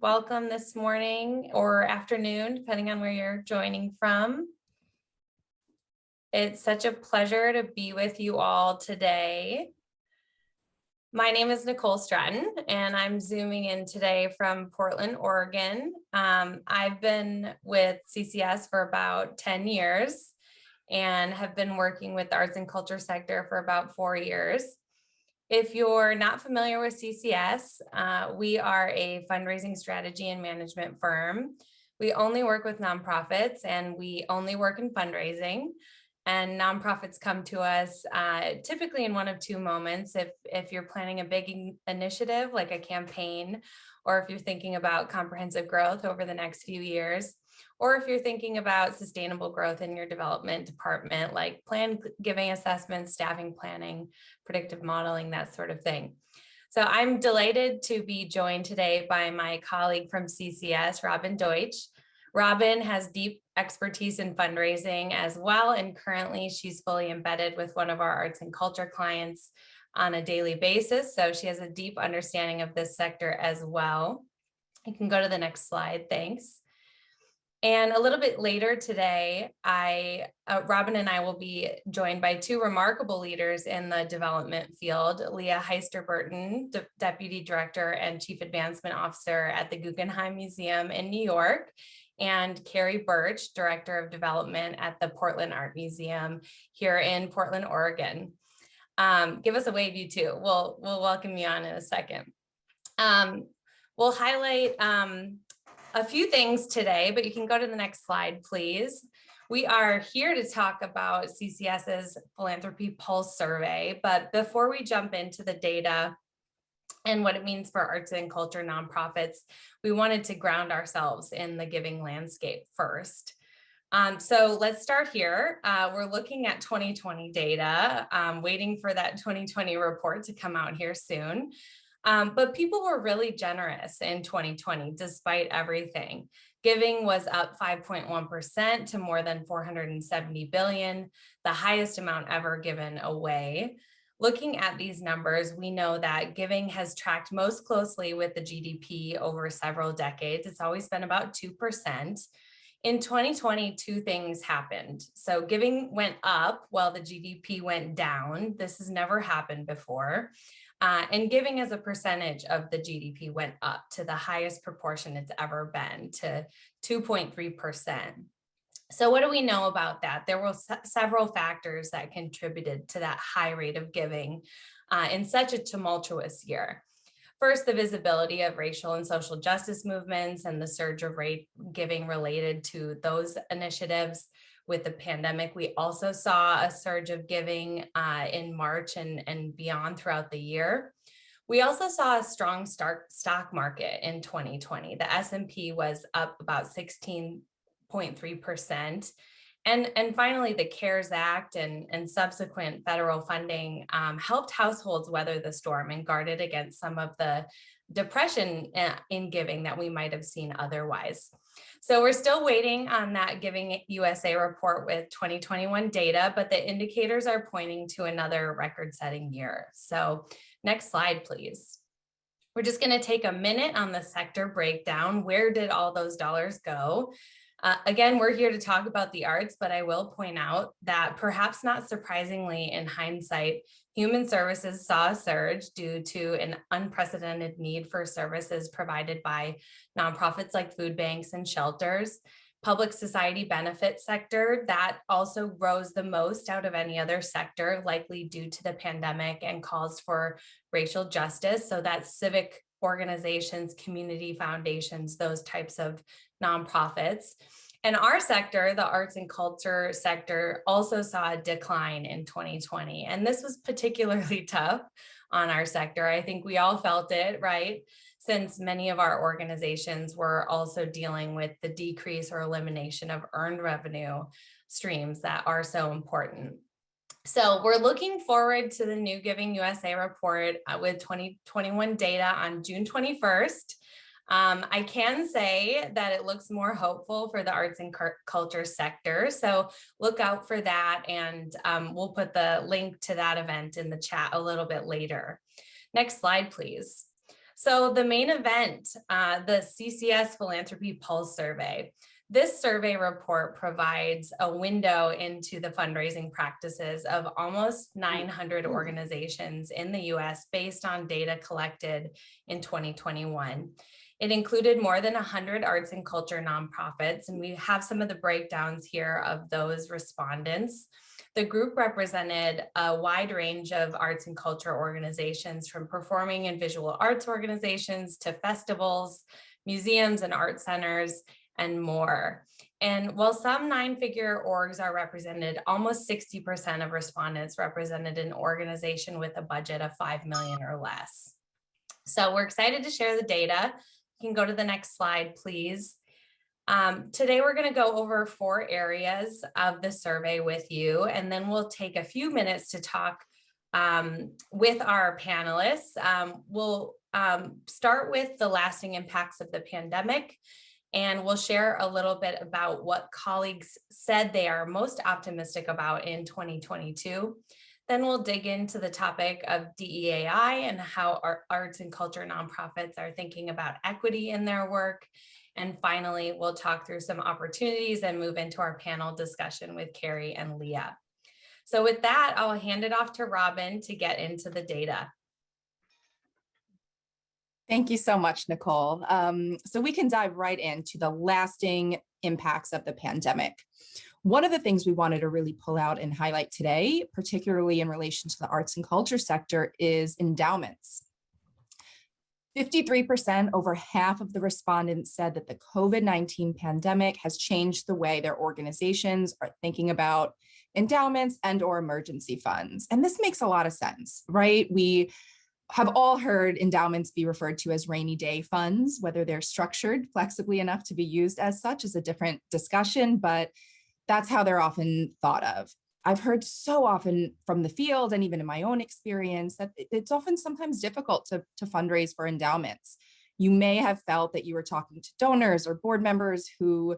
Welcome this morning or afternoon, depending on where you're joining from. It's such a pleasure to be with you all today. My name is Nicole Stratton, and I'm zooming in today from Portland, Oregon. I've been with CCS for about 10 years and have been working with the arts and culture sector for about 4 years. If you're not familiar with CCS, we are a fundraising strategy and management firm. We only work with nonprofits and we only work in fundraising. And nonprofits come to us typically in one of two moments. If you're planning a big initiative like a campaign, or if you're thinking about comprehensive growth over the next few years, or if you're thinking about sustainable growth in your development department, like plan giving assessments, staffing planning, predictive modeling, that sort of thing. So I'm delighted to be joined today by my colleague from CCS, Robin Deutsch. Robin has deep expertise in fundraising as well, and currently she's fully embedded with one of our arts and culture clients on a daily basis. So she has a deep understanding of this sector as well. You can go to the next slide, thanks. And a little bit later today, Robin and I will be joined by two remarkable leaders in the development field, Leah Heister-Burton, Deputy Director and Chief Advancement Officer at the Guggenheim Museum in New York, and Carrie Birch, Director of Development at the Portland Art Museum here in Portland, Oregon. Give us a wave, you two. We'll welcome you on in a second. We'll highlight a few things today, but you can go to the next slide, please. We are here to talk about CCS's Philanthropy Pulse Survey, but before we jump into the data and what it means for arts and culture nonprofits, we wanted to ground ourselves in the giving landscape first. So let's start here. We're looking at 2020 data, waiting for that 2020 report to come out here soon. But people were really generous in 2020, despite everything. Giving was up 5.1% to more than $470 billion, the highest amount ever given away. Looking at these numbers, we know that giving has tracked most closely with the GDP over several decades. It's always been about 2%. In 2020, two things happened. So giving went up while the GDP went down. This has never happened before. And giving as a percentage of the GDP went up to the highest proportion it's ever been, to 2.3%. So what do we know about that? There were several factors that contributed to that high rate of giving in such a tumultuous year. First, the visibility of racial and social justice movements and the surge of giving related to those initiatives. With the pandemic, we also saw a surge of giving in March and beyond throughout the year. We also saw a strong stock market in 2020. The S&P was up about 16.3%. And finally, the CARES Act and subsequent federal funding helped households weather the storm and guarded against some of the depression in giving that we might have seen otherwise. So we're still waiting on that Giving USA report with 2021 data, but the indicators are pointing to another record-setting year. So next slide, please. We're just going to take a minute on the sector breakdown. Where did all those dollars go? Again, we're here to talk about the arts, but I will point out that perhaps not surprisingly in hindsight, human services saw a surge due to an unprecedented need for services provided by nonprofits like food banks and shelters. Public society benefit sector, that also rose the most out of any other sector, likely due to the pandemic and calls for racial justice. So that's civic organizations, community foundations, those types of nonprofits. And our sector, the arts and culture sector, also saw a decline in 2020. And this was particularly tough on our sector. I think we all felt it, right? Since many of our organizations were also dealing with the decrease or elimination of earned revenue streams that are so important. So we're looking forward to the new Giving USA report with 2021 data on June 21st. I can say that it looks more hopeful for the arts and culture sector. So look out for that, and we'll put the link to that event in the chat a little bit later. Next slide, please. So the main event, the CCS Philanthropy Pulse Survey. This survey report provides a window into the fundraising practices of almost 900 organizations in the US based on data collected in 2021. It included more than 100 arts and culture nonprofits, and we have some of the breakdowns here of those respondents. The group represented a wide range of arts and culture organizations, from performing and visual arts organizations to festivals, museums and art centers, and more. And while some 9-figure orgs are represented, almost 60% of respondents represented an organization with a budget of 5 million or less. So we're excited to share the data. You can go to the next slide, please. Today, we're going to go over 4 areas of the survey with you, and then we'll take a few minutes to talk with our panelists. We'll start with the lasting impacts of the pandemic, and we'll share a little bit about what colleagues said they are most optimistic about in 2022. Then we'll dig into the topic of DEII and how our arts and culture nonprofits are thinking about equity in their work. And finally, we'll talk through some opportunities and move into our panel discussion with Carrie and Leah. So with that, I'll hand it off to Robin to get into the data. Thank you so much, Nicole. So we can dive right into the lasting impacts of the pandemic. One of the things we wanted to really pull out and highlight today, particularly in relation to the arts and culture sector, is endowments. 53%, over half of the respondents, said that the COVID-19 pandemic has changed the way their organizations are thinking about endowments and or emergency funds. And this makes a lot of sense, right? We have all heard endowments be referred to as rainy day funds. Whether they're structured flexibly enough to be used as such is a different discussion, but that's how they're often thought of. I've heard so often from the field and even in my own experience that it's often sometimes difficult to fundraise for endowments. You may have felt that you were talking to donors or board members who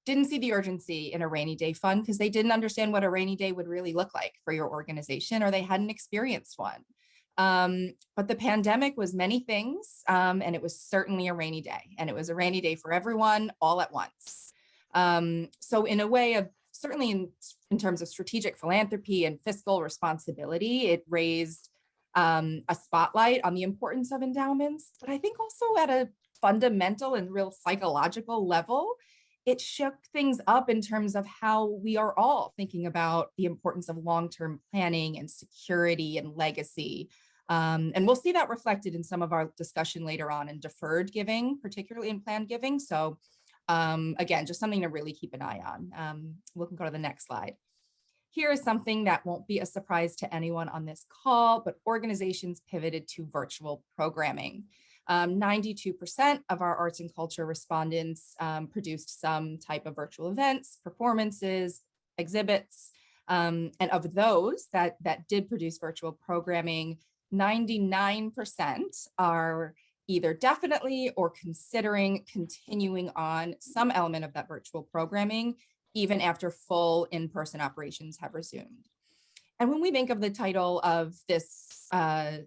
didn't see the urgency in a rainy day fund because they didn't understand what a rainy day would really look like for your organization, or they hadn't experienced one. But the pandemic was many things, and it was certainly a rainy day, and it was a rainy day for everyone all at once. So in a way of certainly in terms of strategic philanthropy and fiscal responsibility, it raised a spotlight on the importance of endowments, but I think also at a fundamental and real psychological level, it shook things up in terms of how we are all thinking about the importance of long-term planning and security and legacy. And we'll see that reflected in some of our discussion later on in deferred giving, particularly in planned giving. So again, just something to really keep an eye on. We can go to the next slide. Here is something that won't be a surprise to anyone on this call, but organizations pivoted to virtual programming. 92% of our arts and culture respondents produced some type of virtual events, performances, exhibits. And of those that did produce virtual programming, 99% are either definitely or considering continuing on some element of that virtual programming, even after full in-person operations have resumed. And when we think of the title of this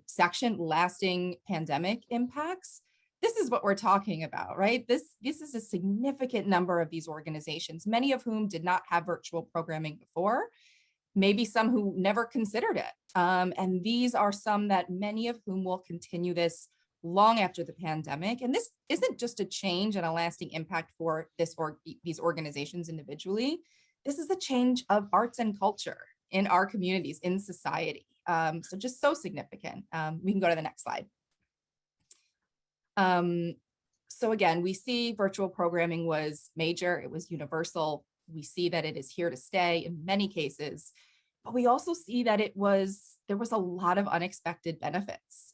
section, lasting pandemic impacts, this is what we're talking about, right? This is a significant number of these organizations, many of whom did not have virtual programming before, maybe some who never considered it. And these are some that many of whom will continue this long after the pandemic. And this isn't just a change and a lasting impact for these organizations individually. This is a change of arts and culture in our communities, in society. So just so significant. We can go to the next slide. So again, we see virtual programming was major, it was universal. We see that it is here to stay in many cases, but we also see that there was a lot of unexpected benefits.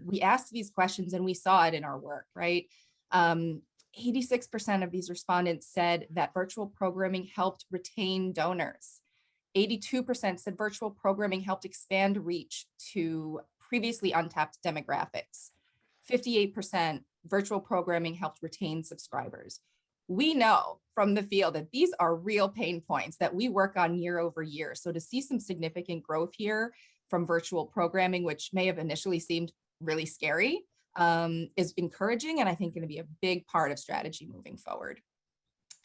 We asked these questions and we saw it in our work, right? 86% of these respondents said that virtual programming helped retain donors. 82% said virtual programming helped expand reach to previously untapped demographics. 58% virtual programming helped retain subscribers. We know from the field that these are real pain points that we work on year over year. So to see some significant growth here from virtual programming, which may have initially seemed really scary, is encouraging, and I think going to be a big part of strategy moving forward.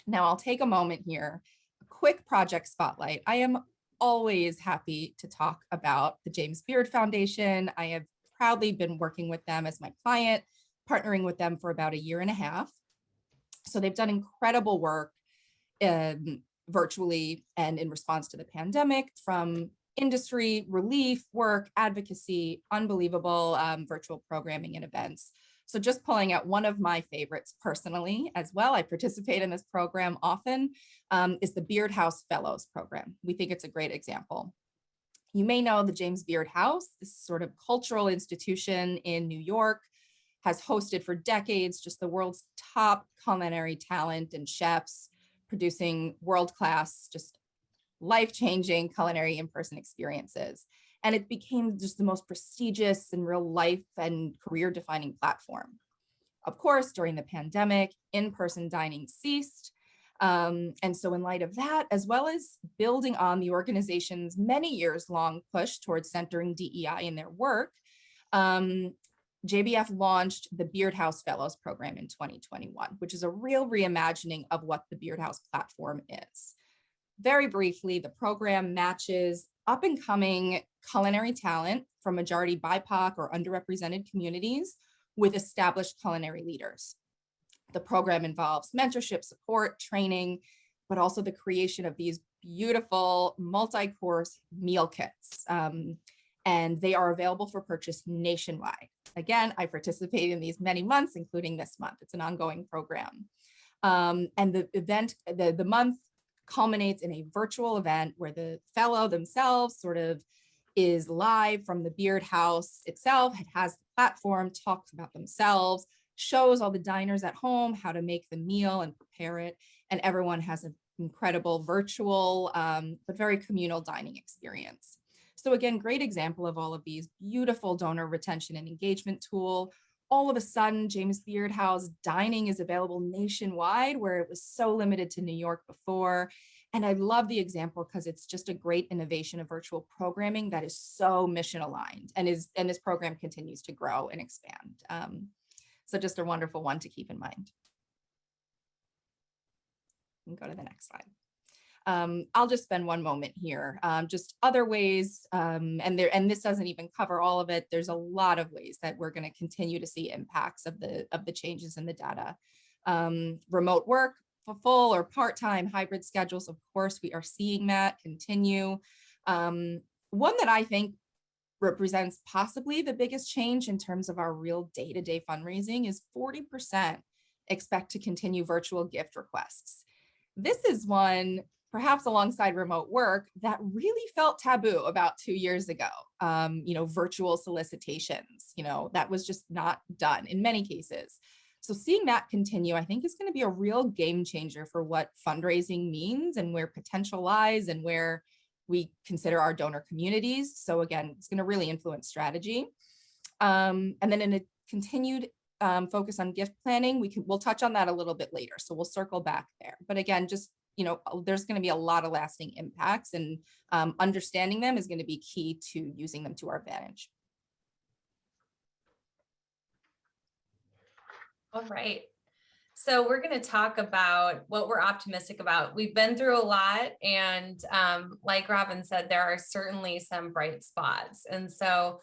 Now I'll take a moment here, a quick project spotlight. I am always happy to talk about the James Beard Foundation. I have proudly been working with them as my client, partnering with them for about 1.5 years. So they've done incredible work virtually and in response to the pandemic, from industry, relief, work, advocacy, unbelievable virtual programming and events. So just pulling out one of my favorites personally as well, I participate in this program often, is the Beard House Fellows program. We think it's a great example. You may know the James Beard House, this sort of cultural institution in New York, has hosted for decades just the world's top culinary talent and chefs, producing world-class, just life-changing culinary in-person experiences. And it became just the most prestigious and real life and career-defining platform. Of course, during the pandemic, in-person dining ceased. And so in light of that, as well as building on the organization's many years long push towards centering DEI in their work, JBF launched the Beard House Fellows program in 2021, which is a real reimagining of what the Beard House platform is. Very briefly, the program matches up and coming culinary talent from majority BIPOC or underrepresented communities with established culinary leaders. The program involves mentorship, support, training, but also the creation of these beautiful multi-course meal kits. And they are available for purchase nationwide. Again, I participate in these many months, including this month. It's an ongoing program. And the event, the month culminates in a virtual event where the fellow themselves sort of is live from the Beard House itself. It has the platform, talks about themselves, shows all the diners at home how to make the meal and prepare it. And everyone has an incredible virtual, but very communal dining experience. So again, great example of all of these beautiful donor retention and engagement tool. All of a sudden, James Beard House dining is available nationwide, where it was so limited to New York before. And I love the example because it's just a great innovation of virtual programming that is so mission aligned, and this program continues to grow and expand. So just a wonderful one to keep in mind. You can go to the next slide. I'll just spend one moment here. Just other ways, and this doesn't even cover all of it. There's a lot of ways that we're going to continue to see impacts of the changes in the data. Remote work, full or part-time hybrid schedules. Of course, we are seeing that continue. One that I think represents possibly the biggest change in terms of our real day-to-day fundraising is 40% expect to continue virtual gift requests. This is one, perhaps alongside remote work, that really felt taboo about 2 years ago. Virtual solicitations, that was just not done in many cases. So seeing that continue, I think is going to be a real game changer for what fundraising means and where potential lies and where we consider our donor communities. So again, it's going to really influence strategy. And then in a continued focus on gift planning, we'll touch on that a little bit later. So we'll circle back there. But again, just there's going to be a lot of lasting impacts, and understanding them is going to be key to using them to our advantage. All right. So we're going to talk about what we're optimistic about. We've been through a lot, and like Robin said, there are certainly some bright spots. And so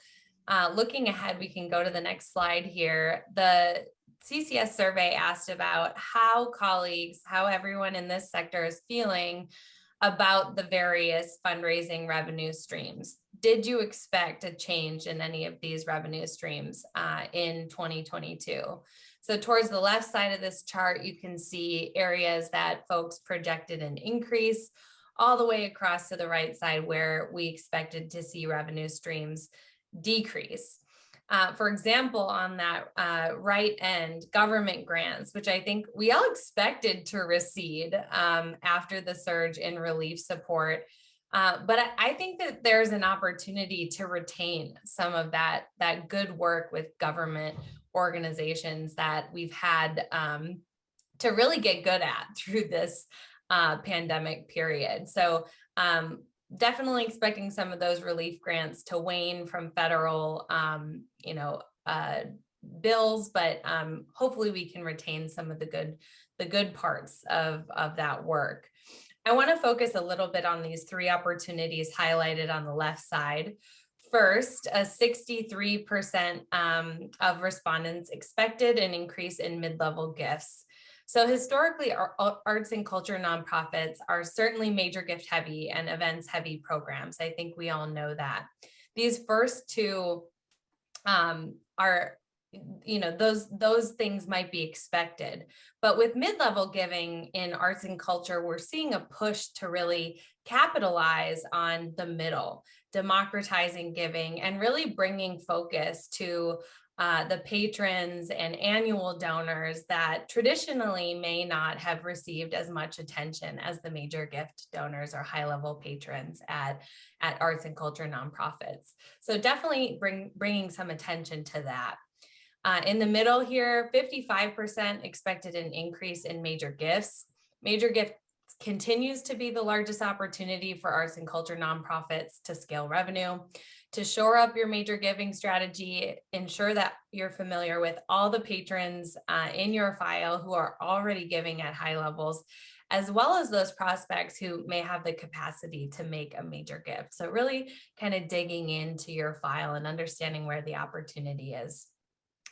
looking ahead, we can go to the next slide here. The CCS survey asked about how colleagues, how everyone in this sector is feeling about the various fundraising revenue streams. Did you expect a change in any of these revenue streams in 2022? So towards the left side of this chart, you can see areas that folks projected an increase, all the way across to the right side where we expected to see revenue streams decrease. For example, on that right end, government grants, which I think we all expected to recede after the surge in relief support. But I think that there's an opportunity to retain some of that good work with government organizations that we've had to really get good at through this pandemic period. So definitely expecting some of those relief grants to wane from federal, bills, but hopefully we can retain some of the good parts of that work. I want to focus a little bit on these 3 opportunities highlighted on the left side. First, 63% of respondents expected an increase in mid-level gifts. So historically, our arts and culture nonprofits are certainly major gift heavy and events heavy programs. I think we all know that. These first 2 are, those things might be expected. But with mid-level giving in arts and culture, we're seeing a push to really capitalize on the middle, democratizing giving, and really bringing focus to the patrons and annual donors that traditionally may not have received as much attention as the major gift donors or high-level patrons at arts and culture nonprofits. So definitely bringing some attention to that. In the middle here, 55% expected an increase in major gifts. Major gifts continues to be the largest opportunity for arts and culture nonprofits to scale revenue. To shore up your major giving strategy, ensure that you're familiar with all the patrons in your file who are already giving at high levels, as well as those prospects who may have the capacity to make a major gift. So really kind of digging into your file and understanding where the opportunity is.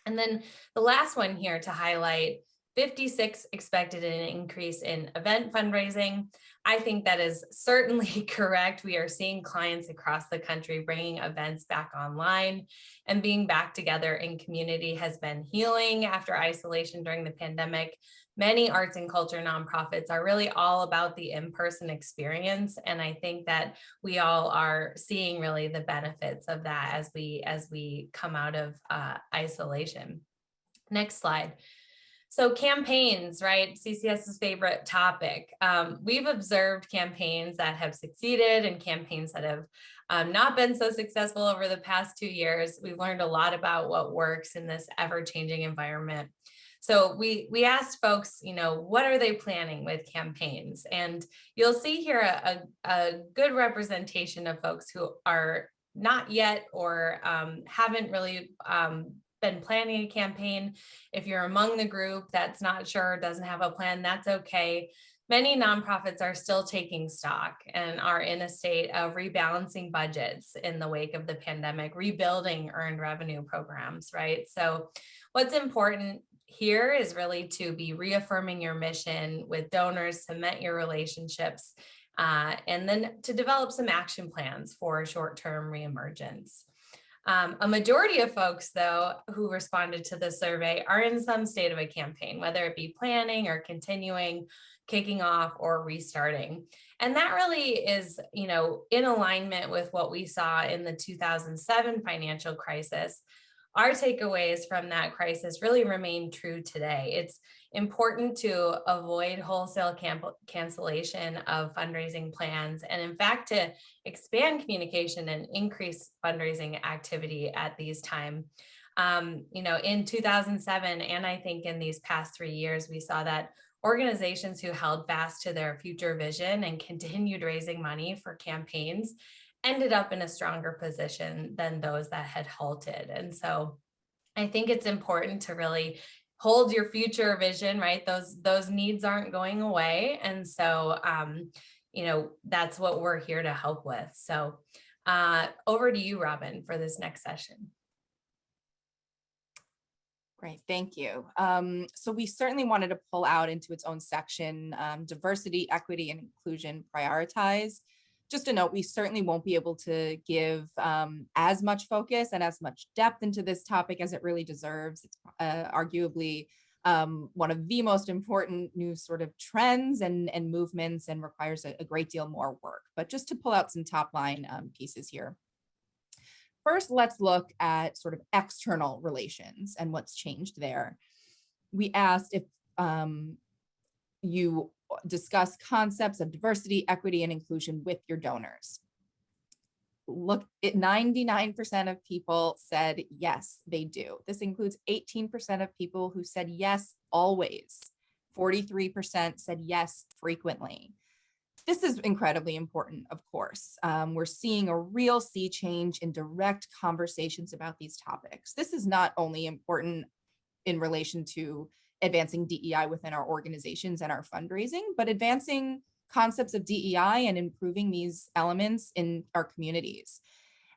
And then the last one here to highlight, 56 expected an increase in event fundraising. I think that is certainly correct. We are seeing clients across the country bringing events back online, and being back together in community has been healing after isolation during the pandemic. Many arts and culture nonprofits are really all about the in-person experience. And I think that we all are seeing really the benefits of that as we come out of isolation. Next slide. So campaigns, right? CCS's favorite topic. We've observed campaigns that have succeeded and campaigns that have not been so successful over the past 2 years. We've learned a lot about what works in this ever-changing environment. So we asked folks, what are they planning with campaigns? And you'll see here a good representation of folks who are not yet or haven't really been planning a campaign. If you're among the group that's not sure, doesn't have a plan, that's okay. Many nonprofits are still taking stock and are in a state of rebalancing budgets in the wake of the pandemic, rebuilding earned revenue programs, right? So what's important here is really to be reaffirming your mission with donors, cement your relationships, and then to develop some action plans for short-term reemergence. A majority of folks, though, who responded to the survey are in some state of a campaign, whether it be planning or continuing, kicking off, or restarting. And that really is, in alignment with what we saw in the 2007 financial crisis. Our takeaways from that crisis really remain true today. It's important to avoid wholesale cancellation of fundraising plans, and in fact, to expand communication and increase fundraising activity at these times. In 2007, and I think in these past 3 years, we saw that organizations who held fast to their future vision and continued raising money for campaigns ended up in a stronger position than those that had halted. And so I think it's important to really hold your future vision, right? Those needs aren't going away. And so, that's what we're here to help with. So over to you, Robin, for this next session. Great, thank you. So we certainly wanted to pull out into its own section, diversity, equity, and inclusion prioritized. Just a note, we certainly won't be able to give as much focus and as much depth into this topic as it really deserves. It's arguably one of the most important new sort of trends and movements, and requires a great deal more work. But just to pull out some top line pieces here. First, let's look at sort of external relations and what's changed there. We asked if you discuss concepts of diversity, equity, and inclusion with your donors. Look, 99% of people said yes, they do. This includes 18% of people who said yes, always. 43% said yes, frequently. This is incredibly important, of course. We're seeing a real sea change in direct conversations about these topics. This is not only important in relation to advancing DEI within our organizations and our fundraising, but advancing concepts of DEI and improving these elements in our communities.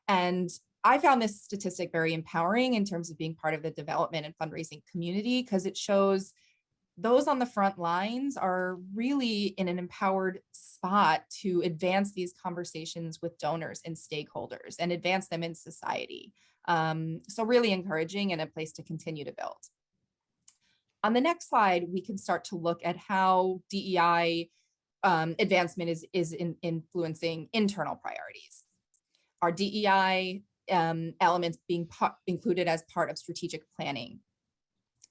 And I found this statistic very empowering in terms of being part of the development and fundraising community, because it shows those on the front lines are really in an empowered spot to advance these conversations with donors and stakeholders and advance them in society. So really encouraging and a place to continue to build. On the next slide, we can start to look at how DEI advancement is influencing internal priorities. Our DEI elements being included as part of strategic planning.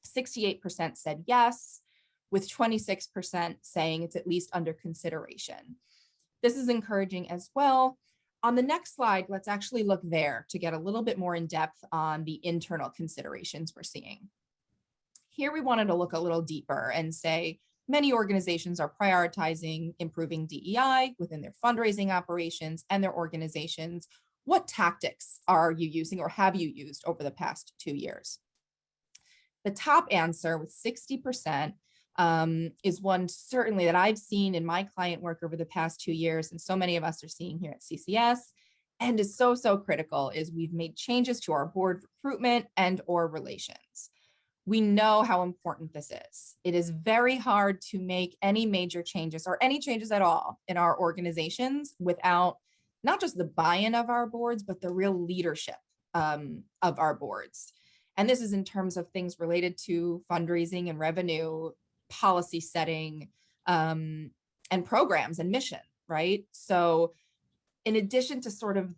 68% said yes, with 26% saying it's at least under consideration. This is encouraging as well. On the next slide, let's actually look there to get a little bit more in depth on the internal considerations we're seeing. Here we wanted to look a little deeper and say many organizations are prioritizing improving DEI within their fundraising operations and their organizations. What tactics are you using or have you used over the past 2 years? The top answer with 60% is one certainly that I've seen in my client work over the past 2 years, and so many of us are seeing here at CCS, and is so critical, is we've made changes to our board recruitment and or relations. We know how important this is. It is very hard to make any major changes or any changes at all in our organizations without not just the buy-in of our boards, but the real leadership of our boards. And this is in terms of things related to fundraising and revenue, policy setting, and programs and mission, right? So in addition to sort of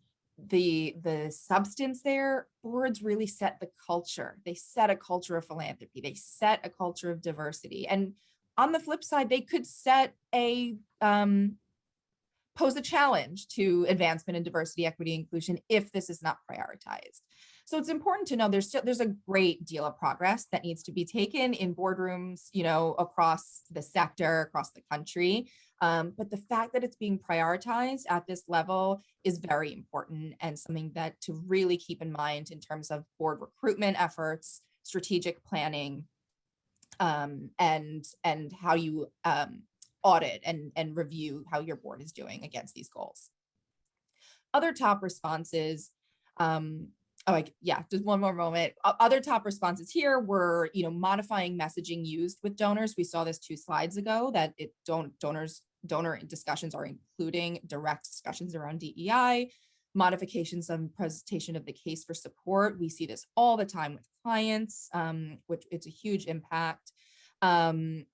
the substance there, boards really set the culture. They set a culture of philanthropy. They set a culture of diversity. And on the flip side, they could set pose a challenge to advancement in diversity, equity, inclusion if this is not prioritized. So it's important to know there's a great deal of progress that needs to be taken in boardrooms, across the sector, across the country. But the fact that it's being prioritized at this level is very important and something that to really keep in mind in terms of board recruitment efforts, strategic planning, and how you audit and review how your board is doing against these goals. Other top responses, just one more moment. Other top responses here were, modifying messaging used with donors. We saw this 2 slides ago that donor discussions are including direct discussions around DEI, modifications on presentation of the case for support. We see this all the time with clients, which it's a huge impact, and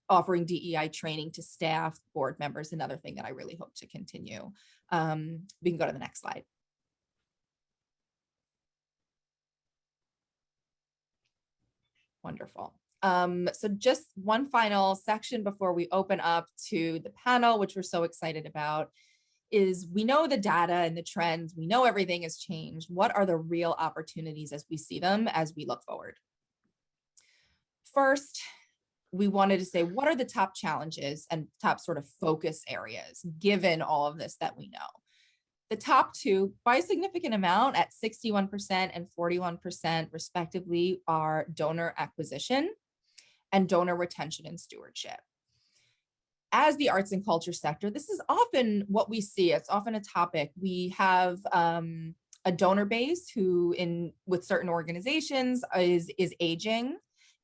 offering DEI training to staff, board members, another thing that I really hope to continue. We can go to the next slide. Wonderful. So just one final section before we open up to the panel, which we're so excited about, is we know the data and the trends, we know everything has changed. What are the real opportunities as we see them as we look forward? First, we wanted to say, what are the top challenges and top sort of focus areas, given all of this that we know? The top 2, by a significant amount at 61% and 41% respectively, are donor acquisition and donor retention and stewardship. As the arts and culture sector, this is often what we see. It's often a topic. We have a donor base who with certain organizations is aging,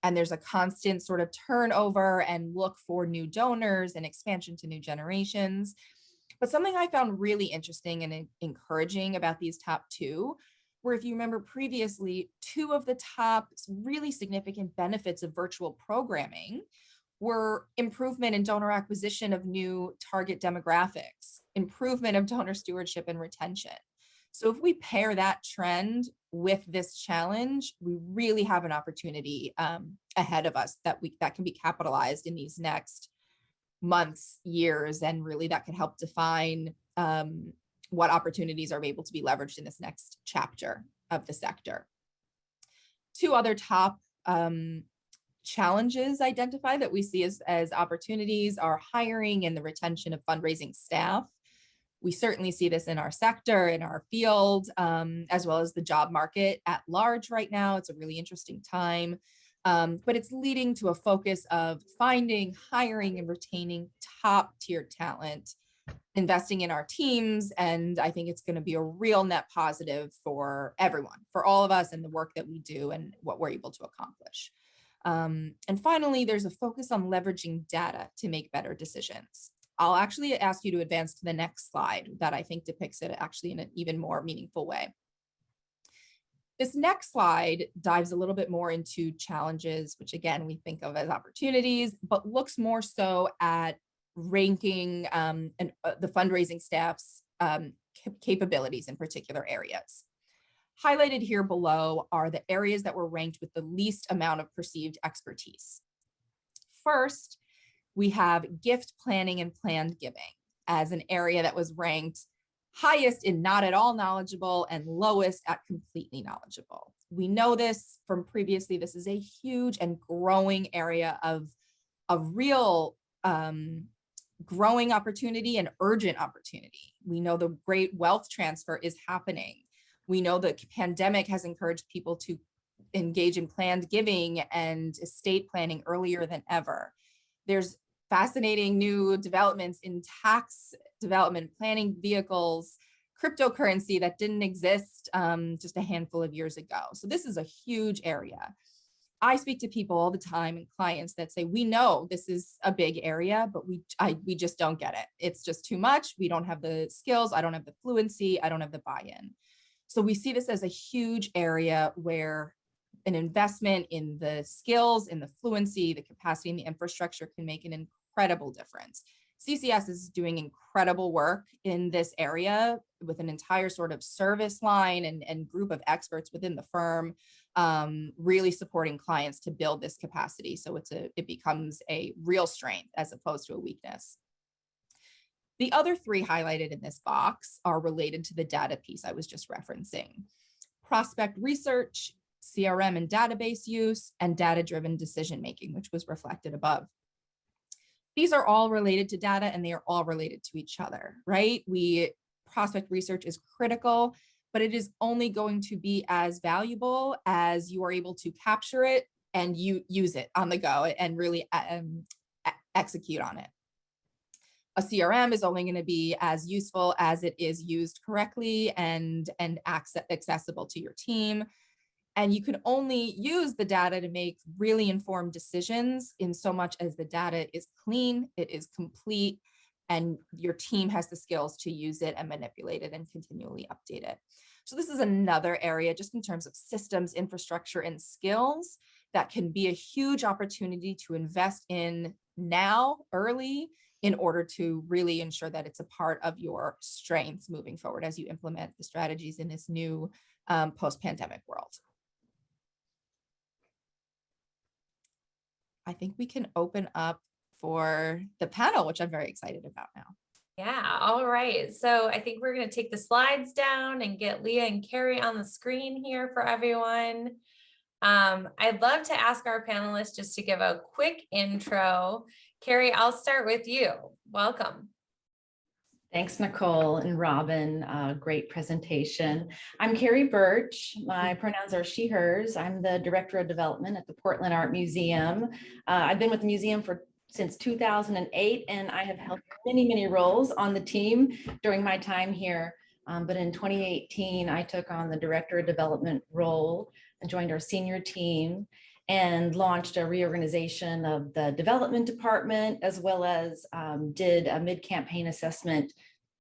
and there's a constant sort of turnover and look for new donors and expansion to new generations. But something I found really interesting and encouraging about these top 2, where if you remember previously, 2 of the top really significant benefits of virtual programming were improvement in donor acquisition of new target demographics, improvement of donor stewardship and retention. So if we pair that trend with this challenge, we really have an opportunity ahead of us that can be capitalized in these next months, years, and really that could help define what opportunities are able to be leveraged in this next chapter of the sector. 2 other top challenges identified that we see as opportunities are hiring and the retention of fundraising staff. We certainly see this in our sector, in our field, as well as the job market at large right now. It's a really interesting time, but it's leading to a focus of finding, hiring, and retaining top tier talent, investing in our teams. And I think it's going to be a real net positive for everyone, for all of us and the work that we do and what we're able to accomplish. And finally, there's a focus on leveraging data to make better decisions. I'll actually ask you to advance to the next slide that I think depicts it actually in an even more meaningful way. This next slide dives a little bit more into challenges, which again, we think of as opportunities, but looks more so at ranking the fundraising staff's capabilities in particular areas. Highlighted here below are the areas that were ranked with the least amount of perceived expertise. First, we have gift planning and planned giving as an area that was ranked highest in not at all knowledgeable and lowest at completely knowledgeable. We know this from previously. This is a huge and growing area of real growing opportunity and urgent opportunity. We know the great wealth transfer is happening. We know the pandemic has encouraged people to engage in planned giving and estate planning earlier than ever. There's fascinating new developments in tax development, planning vehicles, cryptocurrency that didn't exist just a handful of years ago. So this is a huge area. I speak to people all the time and clients that say, we know this is a big area, but we just don't get it. It's just too much. We don't have the skills. I don't have the fluency. I don't have the buy-in. So we see this as a huge area where an investment in the skills, in the fluency, the capacity, and the infrastructure can make an incredible difference. CCS is doing incredible work in this area with an entire sort of service line and group of experts within the firm, really supporting clients to build this capacity. So it becomes a real strength as opposed to a weakness. The other three highlighted in this box are related to the data piece I was just referencing: prospect research, CRM and database use, and data-driven decision-making, which was reflected above. These are all related to data and they are all related to each other, right? Prospect research is critical, but it is only going to be as valuable as you are able to capture it and you use it on the go and really execute on it. A CRM is only going to be as useful as it is used correctly and accessible to your team. And you can only use the data to make really informed decisions in so much as the data is clean, it is complete, and your team has the skills to use it and manipulate it and continually update it. So this is another area just in terms of systems, infrastructure, and skills that can be a huge opportunity to invest in now, early, in order to really ensure that it's a part of your strengths moving forward as you implement the strategies in this new post-pandemic world. I think we can open up for the panel, which I'm very excited about now. Yeah, all right. So I think we're going to take the slides down and get Leah and Carrie on the screen here for everyone. I'd love to ask our panelists just to give a quick intro. Carrie, I'll start with you. Welcome. Thanks, Nicole and Robin. Great presentation. I'm Carrie Birch. My pronouns are she, hers. I'm the Director of Development at the Portland Art Museum. I've been with the museum since 2008, and I have held many roles on the team during my time here. But in 2018, I took on the Director of Development role and joined our senior team and launched a reorganization of the development department, as well as did a mid-campaign assessment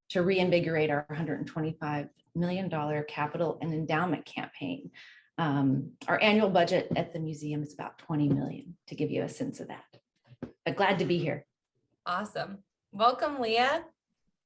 to reinvigorate our $125 million capital and endowment campaign. Our annual budget at the museum is about $20 million, to give you a sense of that. But glad to be here. Awesome. Welcome, Leah.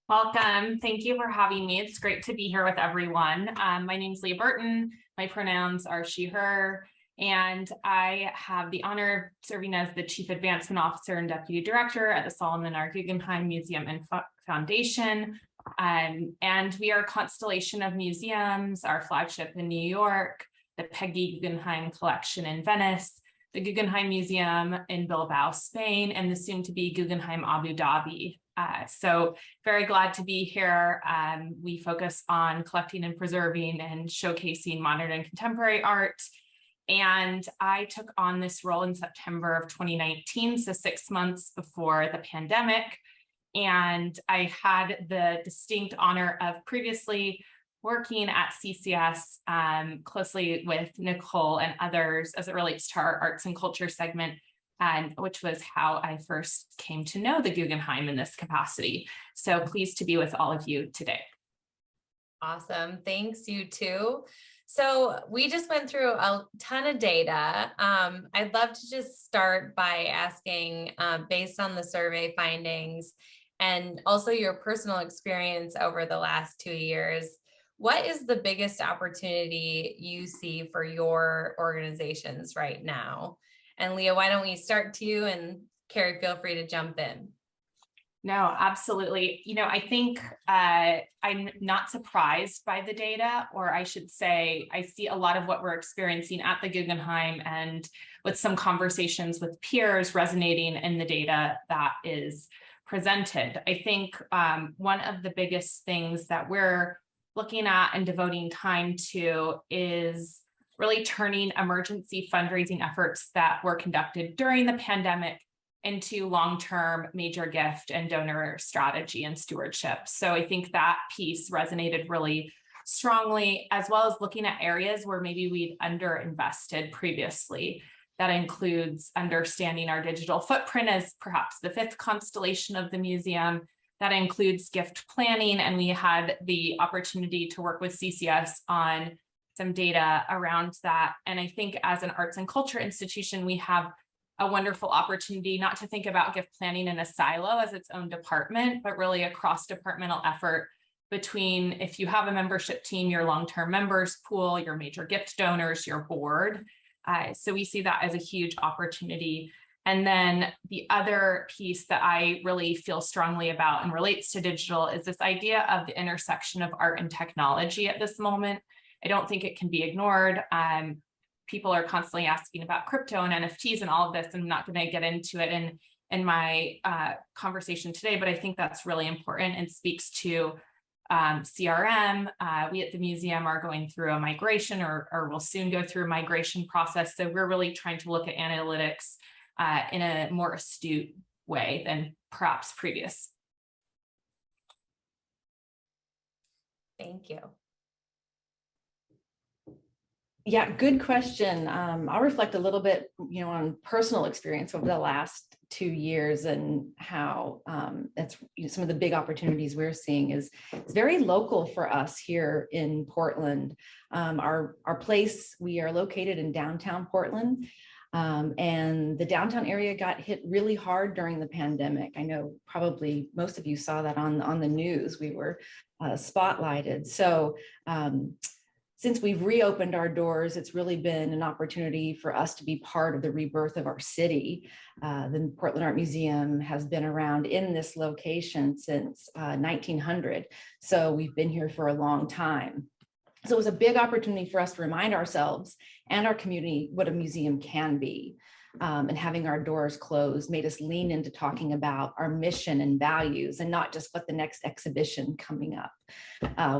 Welcome. Thank you for having me. It's great to be here with everyone. My name is Leah Burton. My pronouns are she, her, and I have the honor of serving as the Chief Advancement Officer and Deputy Director at the Solomon R. Guggenheim Museum and Foundation. And we are a constellation of museums, our flagship in New York, the Peggy Guggenheim Collection in Venice, the Guggenheim Museum in Bilbao, Spain, and the soon-to-be Guggenheim Abu Dhabi. So very glad to be here. We focus on collecting and preserving and showcasing modern and contemporary art. And I took on this role in September of 2019, so 6 months before the pandemic. And I had the distinct honor of previously working at CCS closely with Nicole and others as it relates to our arts and culture segment, and which was how I first came to know the Guggenheim in this capacity. So pleased to be with all of you today. Awesome. Thanks, you too. So we just went through a ton of data. I'd love to just start by asking, based on the survey findings and also your personal experience over the last 2 years, what is the biggest opportunity you see for your organizations right now? And Leah, why don't we start to you, and Carrie, feel free to jump in. No, absolutely. I think I'm not surprised by the data, or I should say, I see a lot of what we're experiencing at the Guggenheim and with some conversations with peers resonating in the data that is presented. I think one of the biggest things that we're looking at and devoting time to is really turning emergency fundraising efforts that were conducted during the pandemic into long-term major gift and donor strategy and stewardship. So I think that piece resonated really strongly, as well as looking at areas where maybe we'd underinvested previously. That includes understanding our digital footprint as perhaps the fifth constellation of the museum. That includes gift planning, and we had the opportunity to work with CCS on some data around that. And I think as an arts and culture institution, we have a wonderful opportunity not to think about gift planning in a silo as its own department, but really a cross-departmental effort between, if you have a membership team, your long-term members pool, your major gift donors, your board. So we see that as a huge opportunity. And then the other piece that I really feel strongly about and relates to digital is this idea of the intersection of art and technology at this moment. I don't think it can be ignored. People are constantly asking about crypto and NFTs and all of this. I'm not going to get into it in my conversation today, but I think that's really important and speaks to CRM. We at the museum are going through a migration or will soon go through a migration process. So we're really trying to look at analytics in a more astute way than perhaps previous. Thank you. Yeah, good question. I'll reflect a little bit, on personal experience over the last 2 years and how that's some of the big opportunities we're seeing is it's very local for us here in Portland. Our place, we are located in downtown Portland, and the downtown area got hit really hard during the pandemic. I know probably most of you saw that on the news. We were spotlighted. So since we've reopened our doors, it's really been an opportunity for us to be part of the rebirth of our city. The Portland Art Museum has been around in this location since 1900. So we've been here for a long time. So it was a big opportunity for us to remind ourselves and our community what a museum can be. And having our doors closed made us lean into talking about our mission and values and not just what the next exhibition coming up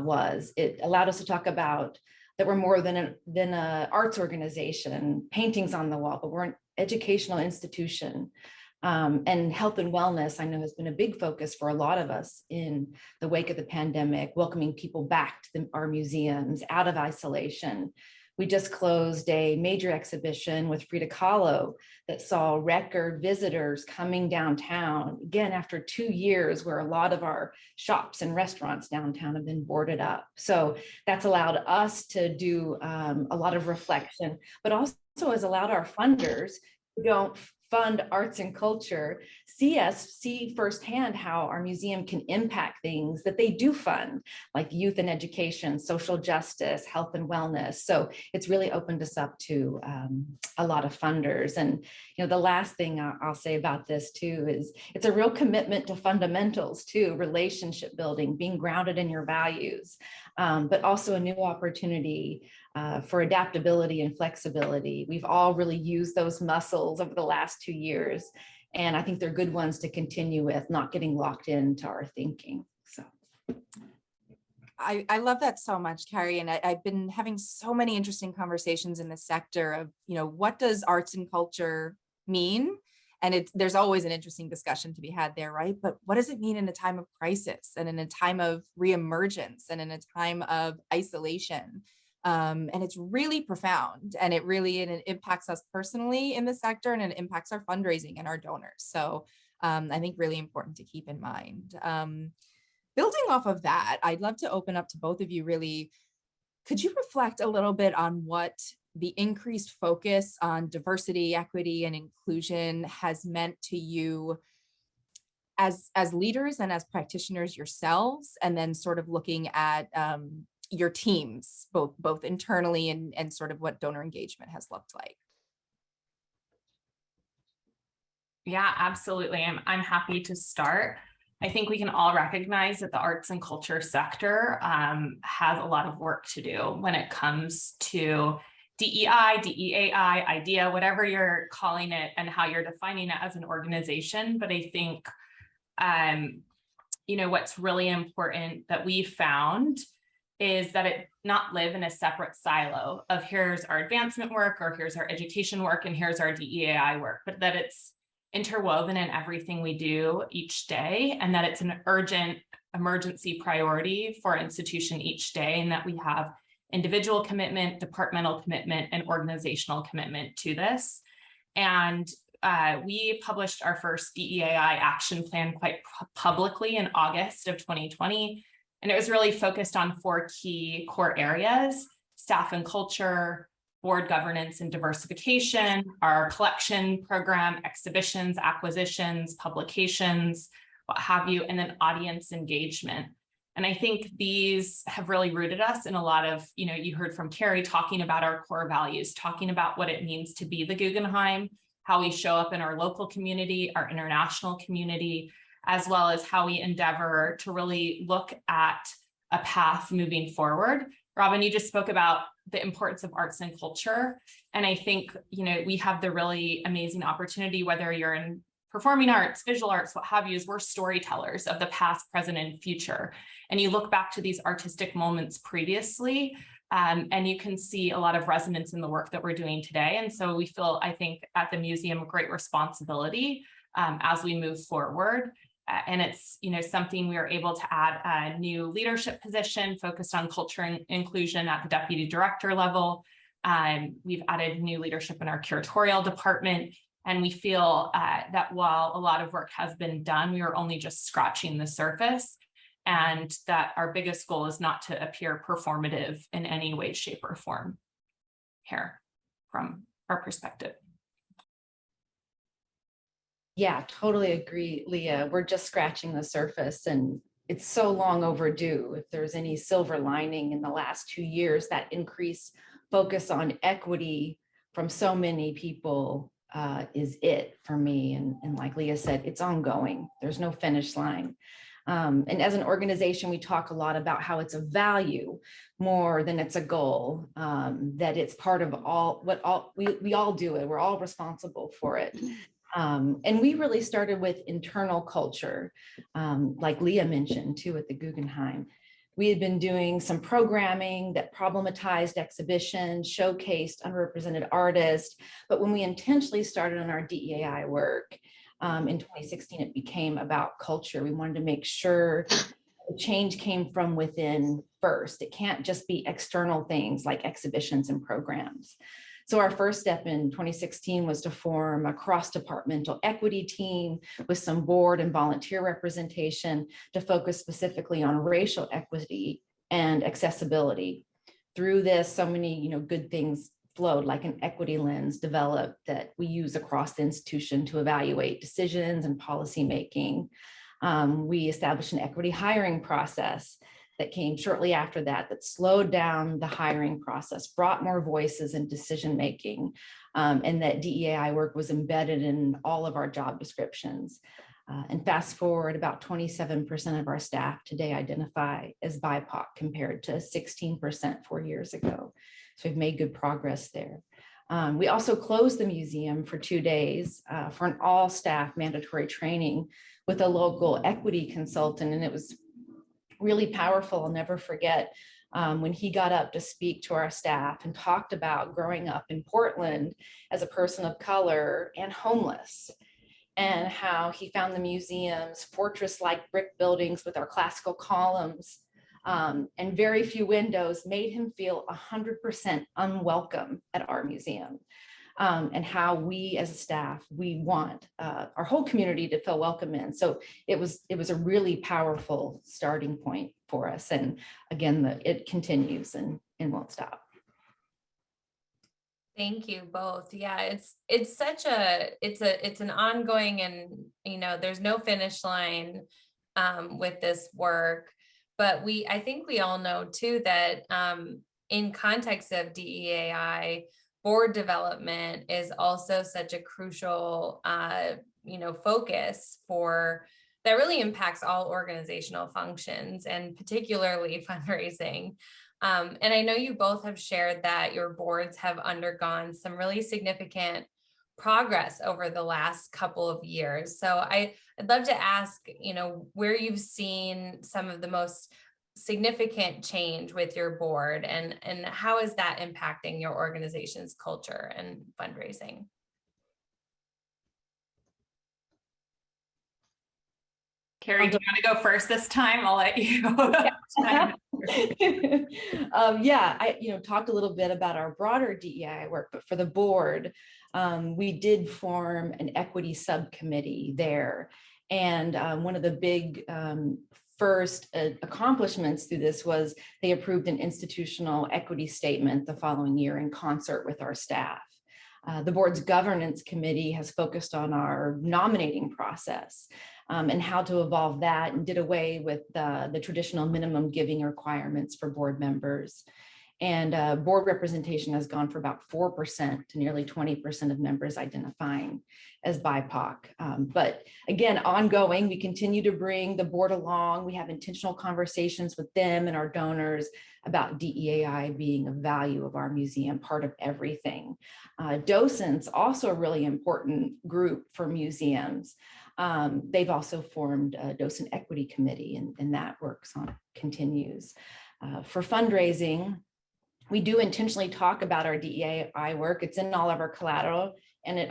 was. It allowed us to talk about that we're more than an arts organization, paintings on the wall, but we're an educational institution. And health and wellness, I know, has been a big focus for a lot of us in the wake of the pandemic, welcoming people back to our museums out of isolation. We just closed a major exhibition with Frida Kahlo that saw record visitors coming downtown, again, after 2 years where a lot of our shops and restaurants downtown have been boarded up. So that's allowed us to do a lot of reflection, but also has allowed our funders who don't fund arts and culture see firsthand how our museum can impact things that they do fund, like youth and education, social justice, health and wellness. So it's really opened us up to a lot of funders. And the last thing I'll say about this too is it's a real commitment to fundamentals too, relationship building, being grounded in your values, but also a new opportunity for adaptability and flexibility. We've all really used those muscles over the last 2 years. And I think they're good ones to continue with, not getting locked into our thinking. So I love that so much, Carrie. And I've been having so many interesting conversations in the sector of, what does arts and culture mean? And there's always an interesting discussion to be had there, right? But what does it mean in a time of crisis and in a time of reemergence and in a time of isolation? And it's really profound, and it impacts us personally in the sector, and it impacts our fundraising and our donors. So I think really important to keep in mind. Building off of that, I'd love to open up to both of you really. Could you reflect a little bit on what the increased focus on diversity, equity, and inclusion has meant to you as leaders and as practitioners yourselves, and then sort of looking at your teams, both internally and sort of what donor engagement has looked like? Yeah, absolutely. I'm happy to start. I think we can all recognize that the arts and culture sector has a lot of work to do when it comes to DEI, DEAI, IDEA, whatever you're calling it and how you're defining it as an organization. But I think, what's really important that we found is that it not live in a separate silo of here's our advancement work, or here's our education work, and here's our DEAI work, but that it's interwoven in everything we do each day, and that it's an urgent emergency priority for our institution each day, and that we have individual commitment, departmental commitment, and organizational commitment to this. And we published our first DEII action plan quite publicly in August of 2020. And it was really focused on 4 key core areas: staff and culture, board governance and diversification, our collection program, exhibitions, acquisitions, publications, what have you, and then audience engagement. And I think these have really rooted us in a lot of, you heard from Carrie talking about our core values, talking about what it means to be the Guggenheim, how we show up in our local community, our international community, as well as how we endeavor to really look at a path moving forward. Robin, you just spoke about the importance of arts and culture. And I think, we have the really amazing opportunity, whether you're in performing arts, visual arts, what have you, is we're storytellers of the past, present, and future. And you look back to these artistic moments previously, and you can see a lot of resonance in the work that we're doing today. And so we feel, I think, at the museum, a great responsibility as we move forward. And it's, something we are able to add a new leadership position focused on culture and inclusion at the deputy director level. We've added new leadership in our curatorial department. And we feel that while a lot of work has been done, we are only just scratching the surface, and that our biggest goal is not to appear performative in any way, shape, or form here from our perspective. Yeah, totally agree, Leah. We're just scratching the surface, and it's so long overdue. If there's any silver lining in the last 2 years, that increased focus on equity from so many people is it for me. And like Leah said, it's ongoing. There's no finish line. And as an organization, we talk a lot about how it's a value more than it's a goal, that it's part of we all do it. We're all responsible for it. And we really started with internal culture, like Leah mentioned too at the Guggenheim. We had been doing some programming that problematized exhibitions, showcased underrepresented artists. But when we intentionally started on our DEII work in 2016, it became about culture. We wanted to make sure the change came from within first. It can't just be external things like exhibitions and programs. So our first step in 2016 was to form a cross-departmental equity team with some board and volunteer representation to focus specifically on racial equity and accessibility. Through this, so many good things flowed, like an equity lens developed that we use across the institution to evaluate decisions and policy making. We established an equity hiring process that came shortly after that slowed down the hiring process, brought more voices in decision-making, and that DEII work was embedded in all of our job descriptions. And fast forward, about 27% of our staff today identify as BIPOC compared to 16% 4 years ago. So we've made good progress there. We also closed the museum for 2 days for an all staff mandatory training with a local equity consultant. And it was really powerful. I'll never forget when he got up to speak to our staff and talked about growing up in Portland as a person of color and homeless, and how he found the museum's fortress-like brick buildings with our classical columns and very few windows made him feel 100% unwelcome at our museum. And how we as a staff, we want our whole community to feel welcome in. So it was a really powerful starting point for us. And again, it continues and won't stop. Thank you both. Yeah, it's such it's an ongoing, and there's no finish line with this work. But I think we all know too that in context of DEII, board development is also such a crucial focus that really impacts all organizational functions, and particularly fundraising. And I know you both have shared that your boards have undergone some really significant progress over the last couple of years. So I'd love to ask, where you've seen some of the most significant change with your board, and how is that impacting your organization's culture and fundraising? Carrie, do you want to go first this time? I'll let you. I talked a little bit about our broader DEI work, but for the board, we did form an equity subcommittee there. And one of the big first accomplishments through this was they approved an institutional equity statement the following year in concert with our staff. The board's governance committee has focused on our nominating process and how to evolve that, and did away with the traditional minimum giving requirements for board members. And board representation has gone from about 4% to nearly 20% of members identifying as BIPOC. But again, ongoing, we continue to bring the board along. We have intentional conversations with them and our donors about DEII being a value of our museum, part of everything. Docents, also a really important group for museums. They've also formed a docent equity committee, and that continues. For fundraising, we do intentionally talk about our DEI work. It's in all of our collateral, and it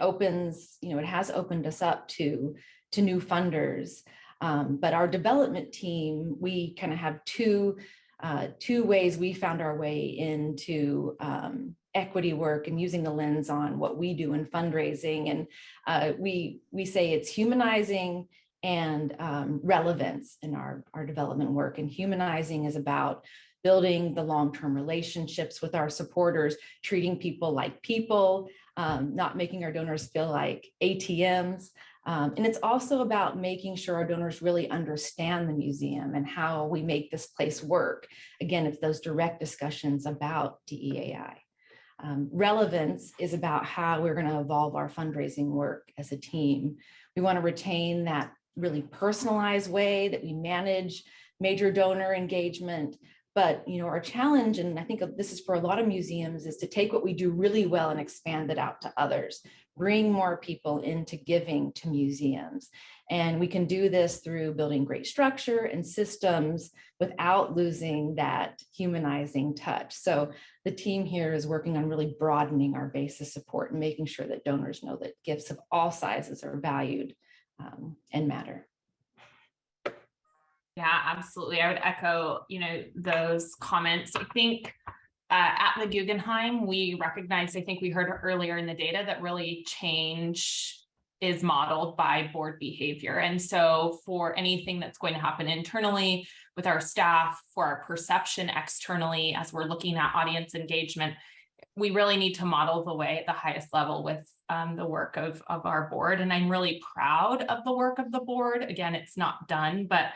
has opened us up to new funders. But our development team, we kind of have two ways we found our way into equity work and using the lens on what we do in fundraising. And we say it's humanizing and relevance in our development work. And humanizing is about building the long-term relationships with our supporters, treating people like people, not making our donors feel like ATMs. And it's also about making sure our donors really understand the museum and how we make this place work. Again, it's those direct discussions about DEII. Relevance is about how we're going to evolve our fundraising work as a team. We want to retain that really personalized way that we manage major donor engagement. But our challenge, and I think this is for a lot of museums, is to take what we do really well and expand it out to others, bring more people into giving to museums. And we can do this through building great structure and systems without losing that humanizing touch. So the team here is working on really broadening our base of support and making sure that donors know that gifts of all sizes are valued and matter. Yeah, absolutely. I would echo, those comments. I think at the Guggenheim, we recognized, I think we heard earlier in the data, that really change is modeled by board behavior. And so for anything that's going to happen internally with our staff, for our perception externally, as we're looking at audience engagement, we really need to model the way at the highest level with the work of our board. And I'm really proud of the work of the board. Again, it's not done, but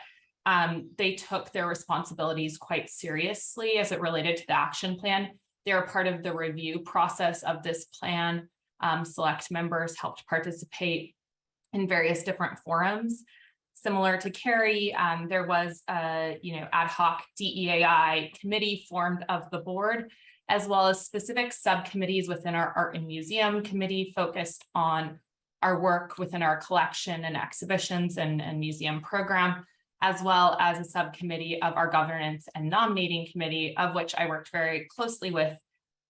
they took their responsibilities quite seriously as it related to the action plan. They're part of the review process of this plan. Select members helped participate in various different forums. Similar to Carrie, there was a ad hoc DEI committee formed of the board, as well as specific subcommittees within our Art and Museum committee focused on our work within our collection and exhibitions and museum program, as well as a subcommittee of our governance and nominating committee, of which I worked very closely with,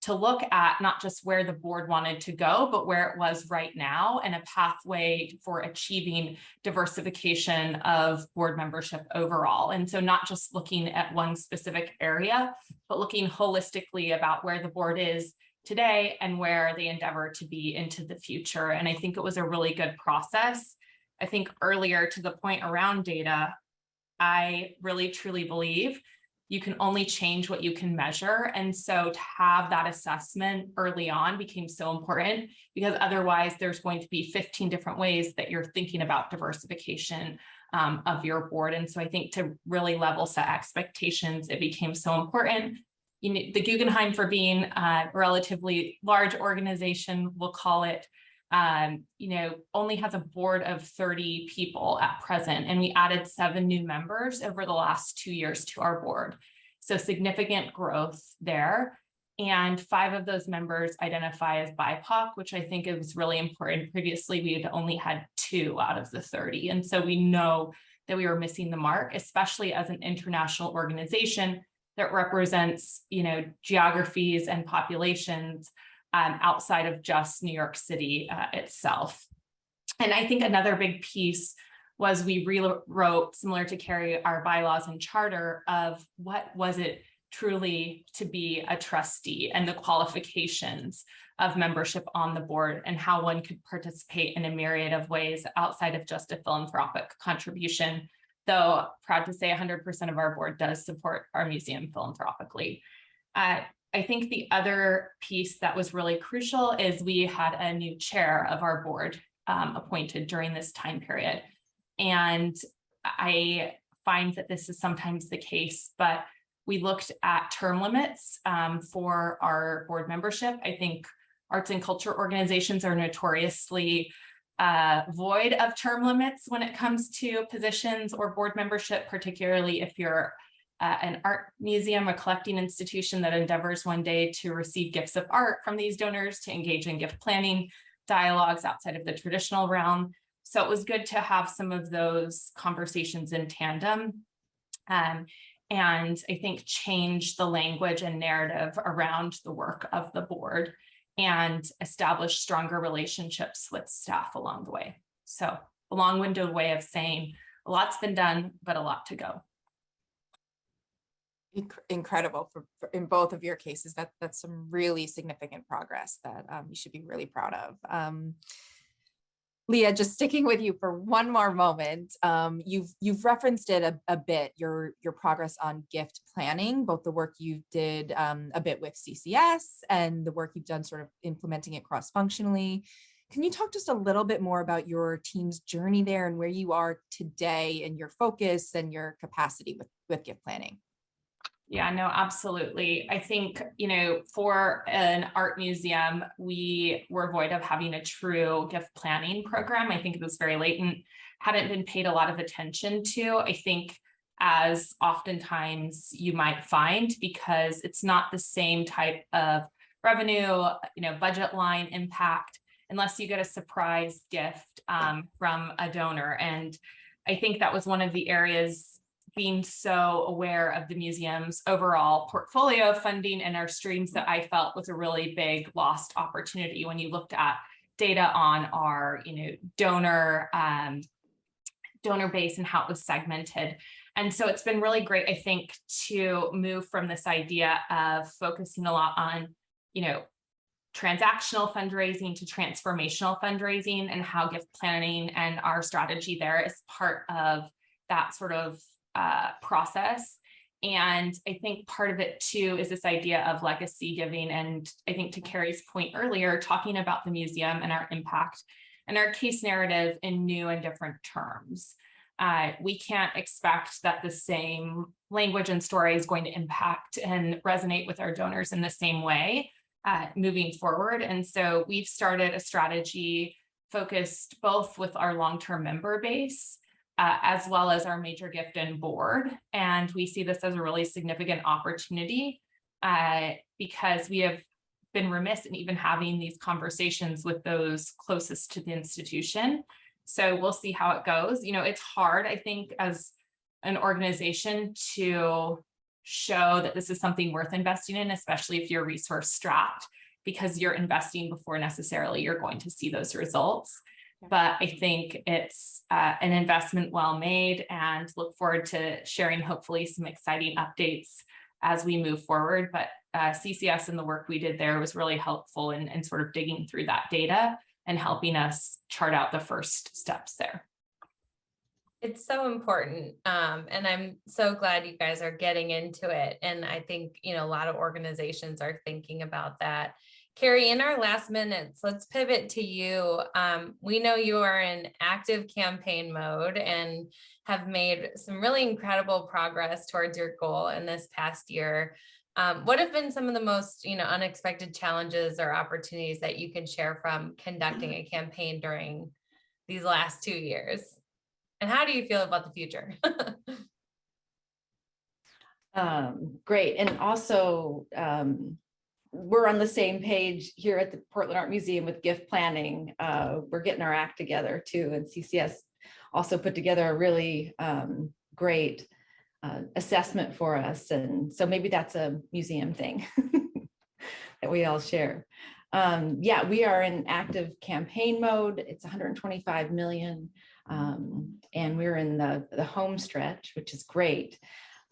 to look at not just where the board wanted to go, but where it was right now and a pathway for achieving diversification of board membership overall. And so not just looking at one specific area, but looking holistically about where the board is today and where they endeavor to be into the future. And I think it was a really good process. I think earlier, to the point around data, I really truly believe you can only change what you can measure. And so to have that assessment early on became so important, because otherwise there's going to be 15 different ways that you're thinking about diversification of your board. And so I think to really level set expectations, it became so important. The Guggenheim, for being a relatively large organization, we'll call it, only has a board of 30 people at present, and we added 7 new members over the last 2 years to our board. So significant growth there. And 5 of those members identify as BIPOC, which I think is really important. Previously, we had only had 2 out of the 30. And so we know that we were missing the mark, especially as an international organization that represents, geographies and populations outside of just New York City itself. And I think another big piece was we rewrote, similar to Carrie, our bylaws and charter of what was it truly to be a trustee and the qualifications of membership on the board and how one could participate in a myriad of ways outside of just a philanthropic contribution. Though proud to say 100% of our board does support our museum philanthropically. I think the other piece that was really crucial is we had a new chair of our board appointed during this time period. And I find that this is sometimes the case, but we looked at term limits for our board membership. I think arts and culture organizations are notoriously void of term limits when it comes to positions or board membership, particularly if you're an art museum, a collecting institution that endeavors one day to receive gifts of art from these donors, to engage in gift planning dialogues outside of the traditional realm. So it was good to have some of those conversations in tandem. And I think change the language and narrative around the work of the board and establish stronger relationships with staff along the way. So a long-winded way of saying a lot's been done, but a lot to go. Incredible for in both of your cases. That's some really significant progress that you should be really proud of. Leah, just sticking with you for one more moment, you've referenced it a bit, your progress on gift planning, both the work you did a bit with CCS and the work you've done sort of implementing it cross-functionally. Can you talk just a little bit more about your team's journey there and where you are today and your focus and your capacity with gift planning? Yeah, no, absolutely. I think, for an art museum, we were void of having a true gift planning program. I think it was very latent, hadn't been paid a lot of attention to, I think, as oftentimes you might find, because it's not the same type of revenue, budget line impact, unless you get a surprise gift from a donor. And I think that was one of the areas, being so aware of the museum's overall portfolio of funding and our streams, that I felt was a really big lost opportunity when you looked at data on our donor base and how it was segmented. And so it's been really great, I think, to move from this idea of focusing a lot on transactional fundraising to transformational fundraising, and how gift planning and our strategy there is part of that sort of process. And I think part of it too is this idea of legacy giving. And I think, to Carrie's point earlier, talking about the museum and our impact and our case narrative in new and different terms. We can't expect that the same language and story is going to impact and resonate with our donors in the same way moving forward. And so we've started a strategy focused both with our long-term member base as well as our major gift and board. And we see this as a really significant opportunity because we have been remiss in even having these conversations with those closest to the institution. So we'll see how it goes. You know, it's hard, I think, as an organization to show that this is something worth investing in, especially if you're resource strapped, because you're investing before necessarily you're going to see those results. But I think it's an investment well made, and look forward to sharing hopefully some exciting updates as we move forward. But CCS and the work we did there was really helpful in sort of digging through that data and helping us chart out the first steps there. It's so important. And I'm so glad you guys are getting into it. And I think, you know, a lot of organizations are thinking about that. Carrie, in our last minutes, let's pivot to you. We know you are in active campaign mode and have made some really incredible progress towards your goal in this past year. What have been some of the most, you know, unexpected challenges or opportunities that you can share from conducting a campaign during these last 2 years? And how do you feel about the future? Great. And also, we're on the same page here at the Portland Art Museum with gift planning. We're getting our act together too. And CCS also put together a really great assessment for us. And so maybe that's a museum thing that we all share. Yeah, we are in active campaign mode. It's 125 million. And we're in the home stretch, which is great.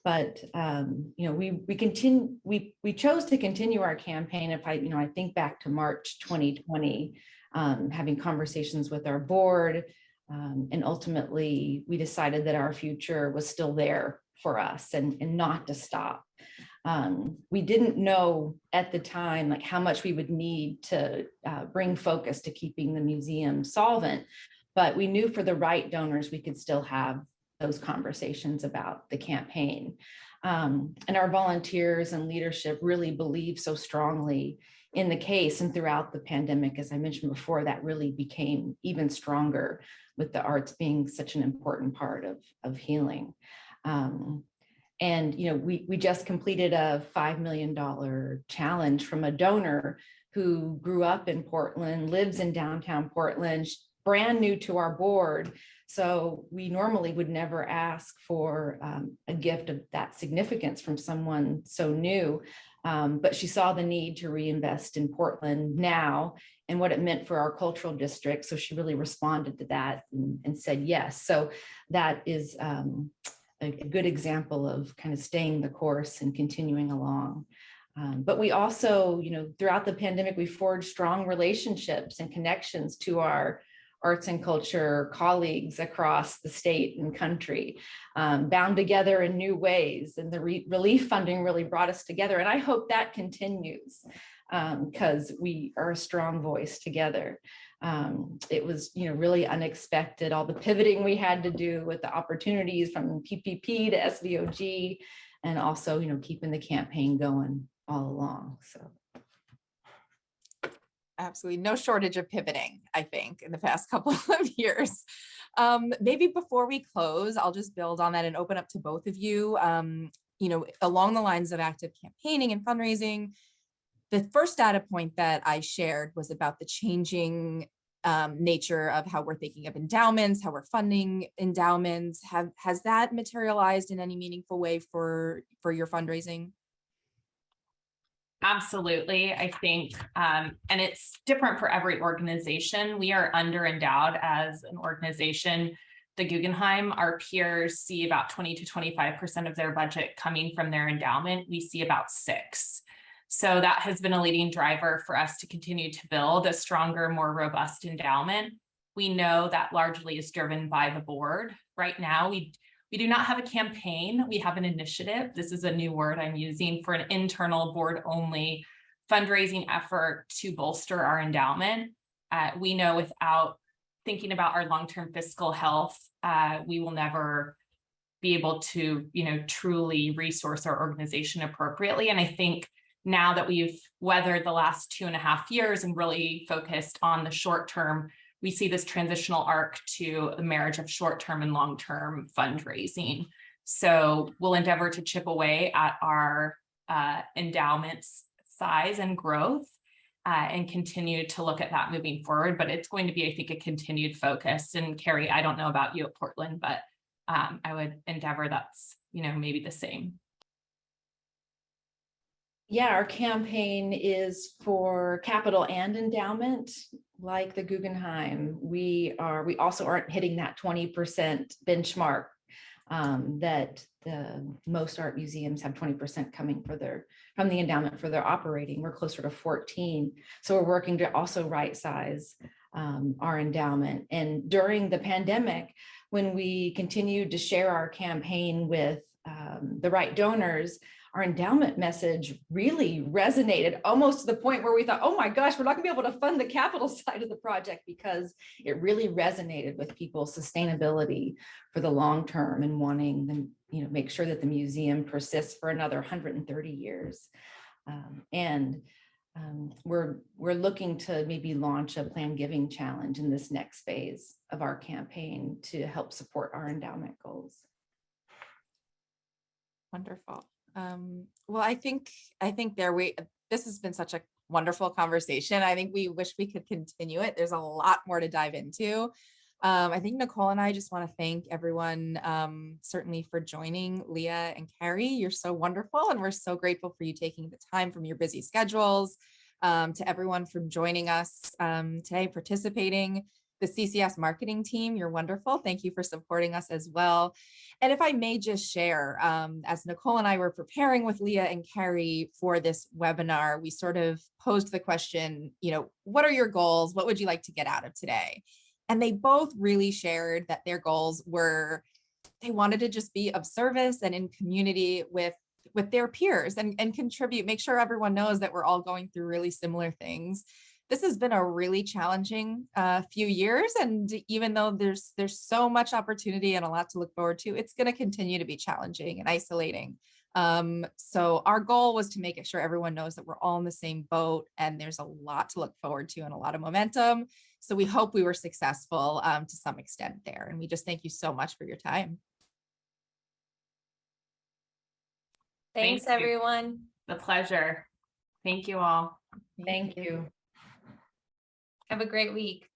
But you know, we chose to continue our campaign. If I think back to March 2020, having conversations with our board, and ultimately we decided that our future was still there for us and not to stop. We didn't know at the time like how much we would need to bring focus to keeping the museum solvent, but we knew for the right donors we could still have those conversations about the campaign. And our volunteers and leadership really believe so strongly in the case, and throughout the pandemic, as I mentioned before, that really became even stronger with the arts being such an important part of healing. And you know, we just completed a $5 million challenge from a donor who grew up in Portland, lives in downtown Portland, brand new to our board. So we normally would never ask for a gift of that significance from someone so new, but she saw the need to reinvest in Portland now and what it meant for our cultural district. So she really responded to that and said yes. So that is a good example of kind of staying the course and continuing along. But we also, you know, throughout the pandemic, we forged strong relationships and connections to our arts and culture colleagues across the state and country, bound together in new ways. And the relief funding really brought us together. And I hope that continues because we are a strong voice together. It was, you know, really unexpected, all the pivoting we had to do with the opportunities from PPP to SVOG, and also, you know, keeping the campaign going all along. So. Absolutely no shortage of pivoting, I think, in the past couple of years. Maybe before we close, I'll just build on that and open up to both of you. You know, along the lines of active campaigning and fundraising, the first data point that I shared was about the changing nature of how we're thinking of endowments, how we're funding endowments. Has that materialized in any meaningful way for your fundraising? Absolutely. I think, and it's different for every organization. We are under endowed as an organization. The Guggenheim, our peers see about 20 to 25% of their budget coming from their endowment. We see about 6%. So that has been a leading driver for us to continue to build a stronger, more robust endowment. We know that largely is driven by the board. Right now, we do not have a campaign. We have an initiative. This is a new word I'm using for an internal board-only fundraising effort to bolster our endowment. We know without thinking about our long-term fiscal health, we will never be able to, you know, truly resource our organization appropriately. And I think now that we've weathered the last 2.5 years and really focused on the short term, we see this transitional arc to the marriage of short-term and long-term fundraising. So we'll endeavor to chip away at our endowments size and growth and continue to look at that moving forward. But it's going to be, I think, a continued focus. And Carrie, I don't know about you at Portland, but I would endeavor that's, maybe the same. Yeah, our campaign is for capital and endowment, like the Guggenheim. We also aren't hitting that 20% benchmark that the most art museums have 20% coming from the endowment for their operating. We're closer to 14. So we're working to also right size our endowment. And during the pandemic, when we continued to share our campaign with the right donors, our endowment message really resonated almost to the point where we thought, oh my gosh, we're not gonna be able to fund the capital side of the project, because it really resonated with people's sustainability for the long term and wanting them, make sure that the museum persists for another 130 years. We're looking to maybe launch a planned giving challenge in this next phase of our campaign to help support our endowment goals. Wonderful. Well, I think this has been such a wonderful conversation. I think we wish we could continue it. There's a lot more to dive into. I think Nicole and I just want to thank everyone, certainly for joining. Leah and Carrie, you're so wonderful, and we're so grateful for you taking the time from your busy schedules. To everyone for joining us today, participating. The CCS marketing team, you're wonderful. Thank you for supporting us as well. And if I may just share, as Nicole and I were preparing with Leah and Carrie for this webinar, we sort of posed the question, what are your goals? What would you like to get out of today? And they both really shared that their goals were, they wanted to just be of service and in community with their peers and contribute, make sure everyone knows that we're all going through really similar things. This has been a really challenging few years, and even though there's so much opportunity and a lot to look forward to, it's going to continue to be challenging and isolating. So our goal was to make sure everyone knows that we're all in the same boat, and there's a lot to look forward to and a lot of momentum. So we hope we were successful to some extent there, and we just thank you so much for your time. Thanks, everyone. The pleasure. Thank you all. Thank you. Have a great week.